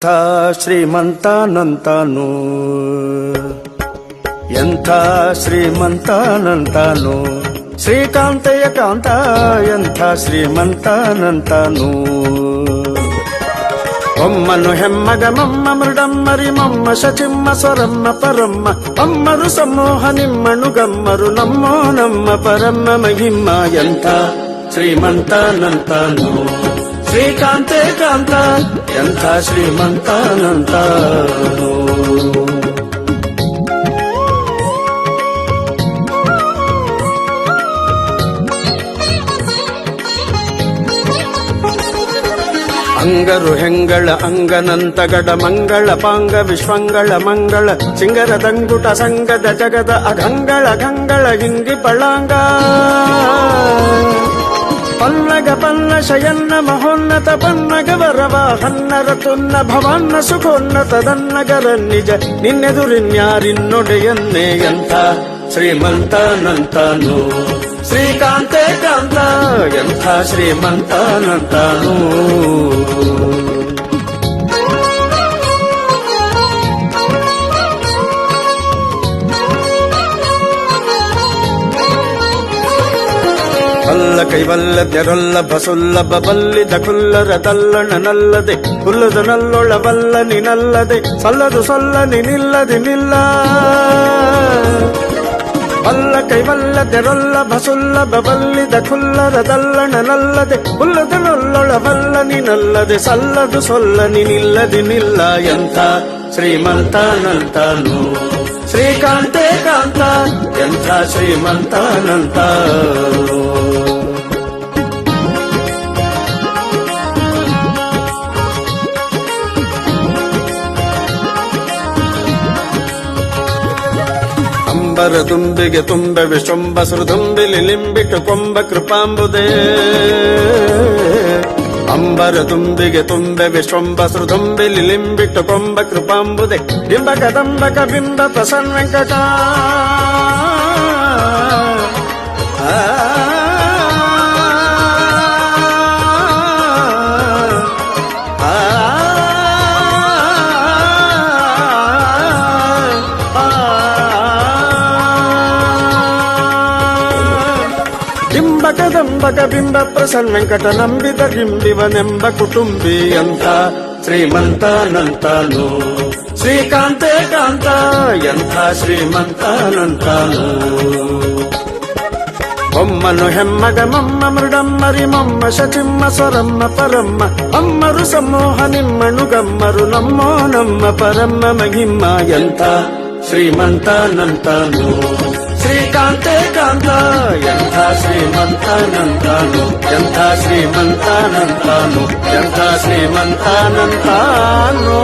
ಎಂಥ ಶ್ರೀಮಂತನಂತಾನು, ಎಂಥ ಶ್ರೀಮಂತನಂತಾನು, ಶ್ರೀಕಾಂತಯ್ಯ ಕಾಂತ ಎಂಥ ಶ್ರೀಮಂತನಂತಾನು. ಒಮ್ಮನು ಹೆಮ್ಮಗ ಮಮ್ಮ ಮೃಡಮ್ಮರಿ ಮಮ್ಮ ಶಚಿಮ್ಮ ಸ್ವರಮ್ಮ ಪರಮ್ಮ ಅಮ್ಮರು ಸಮೂಹ ನಿಮ್ಮನು ಗಮ್ಮರು ನಮ್ಮೋ ನಮ್ಮ ಪರಮ್ಮ ಮಹಿಮ್ಮ. ಎಂಥ ಶ್ರೀಮಂತನಂತಾನು, ಶ್ರೀಕಾಂತೆ ಕಾಂತ ಎಂಥ ಶ್ರೀಮಂತನಂತಾನು. ಅಂಗರು ಹೆಂಗಳ ಅಂಗನಂತ ಗಡ ಮಂಗಳ ಪಾಂಗ ವಿಶ್ವಂಗಳ ಮಂಗಳ ಸಿಂಗರ ದಂಗುಟ ಸಂಗದ ಜಗದ ಅಗಂಗಳ ಗಂಗಳ ಹಿಂಗಿ ಪಳಾಂಗ ಪನ್ನಗ ಪನ್ನ ಶಯನ್ನ ಮಹೋನ್ನತ ಪನ್ನಗ ವರವ ಹನ್ನರ ತುನ್ನ ಭವನ್ನ ಸುಖೋನ್ನತದನ್ನಗರ ನಿಜ ನಿನ್ನೆದುರಿನ್ಯಾರಿನ್ನೊಡೆಯನ್ನೇ. ಎಂಥ ಶ್ರೀಮಂತನಂತಾನು, ಶ್ರೀಕಾಂತೆ ಕಾಂತ ಎಂಥ ಶ್ರೀಮಂತನಂತಾನು. ಅಲ್ಲ ಕೈವಲ್ಲದ್ಯರೊಲ್ಲ ಬಸುಲ್ಲಭ ಬಲ್ಲಿದ ಕುಲ್ಲರ ತಲ್ಲಣನಲ್ಲದೆ ಕುಲ್ಲದ ನಲ್ಲೊಳವಲ್ಲ ನಿನಲ್ಲದೆ ಸಲ್ಲದು ಸಲ್ಲ ನಿನಿಲ್ಲದಿ ನಿಲ್ಲ. ಅಲ್ಲ ಕೈವಲ್ಲದ್ಯರೊಲ್ಲ ಬಸುಲ್ಲಭ ಬಲ್ಲಿದ ಕುಲ್ಲರದಲ್ಲಣನಲ್ಲದೆ ಕುಲ್ಲದ ನಲ್ಲೊಳವಲ್ಲ ನಿನಲ್ಲದೆ ಸಲ್ಲದು ಸೊಲ್ಲ ನಿನಿಲ್ಲದಿ ನಿಲ್ಲ. ಎಂಥ ಶ್ರೀಮಂತನಂತಾನು, ಶ್ರೀಕಾಂತೆ ಕಾಂತ ಎಂಥ ಶ್ರೀಮಂತನಂತಾನು. ಅಂಬರ ತುಂಬಿಗೆ ತುಂಬೆ ವಿಶೊಂಬ ಸುರದುಂಬಿಲಿ ಲಿಂಬಿಟ್ಟು ಕೊಂಬ ಕೃಪಾಂಬುದೇ. ಅಂಬರ ತುಂಬಿಗೆ ತುಂಬೆ ವಿಶ್ವಂಬ ಸುರದುಂಬಿಲಿ ಲಿಂಬಿಟ್ಟು ಕೊಂಬ ಕೃಪಾಂಬುದೆ ಬಿಂಬ ಕದಂಬಕ ಬಿಂಬ ಪ್ರಸನ್ನ ವೆಂಕಟ. ಬಿಂಬ ಕದಂಬಕ ಬಿಂಬ ಪ್ರಸನ್ನ ವೆಂಕಟ ನಂಬಿದ ಗಿಂಬಿವನೆಂಬ ಕುಟುಂಬಿ. ಎಂಥ ಶ್ರೀಮಂತನಂತಾನು, ಶ್ರೀಕಾಂತೆ ಕಾಂತ ಎಂಥ ಶ್ರೀಮಂತನಂತಾನು. ಒಮ್ಮನು ಹೆಮ್ಮಗ ಮಮ್ಮ ಮೃಡಮ್ಮರಿ ಮಮ್ಮ ಶಚಿಮ್ಮ ಸ್ವರಮ್ಮ ಪರಮ್ಮ ಅಮ್ಮರು ಸಮೂಹ ನಿಮ್ಮನು ಗಮ್ಮರು ನಮ್ಮೋ ನಮ್ಮ ಪರಮ್ಮ ಮಹಿಮ್ಮ. ಎಂಥ ಶ್ರೀಮಂತನಂತಾನು, ಶ್ರೀಕಾಂತೆ ಕಾಂತ ಎಂಥ ಶ್ರೀಮಂತನಂತಾನು, ಎಂಥ ಶ್ರೀಮಂತನಂತಾನು, ಎಂಥ ಶ್ರೀಮಂತನಂತಾನು.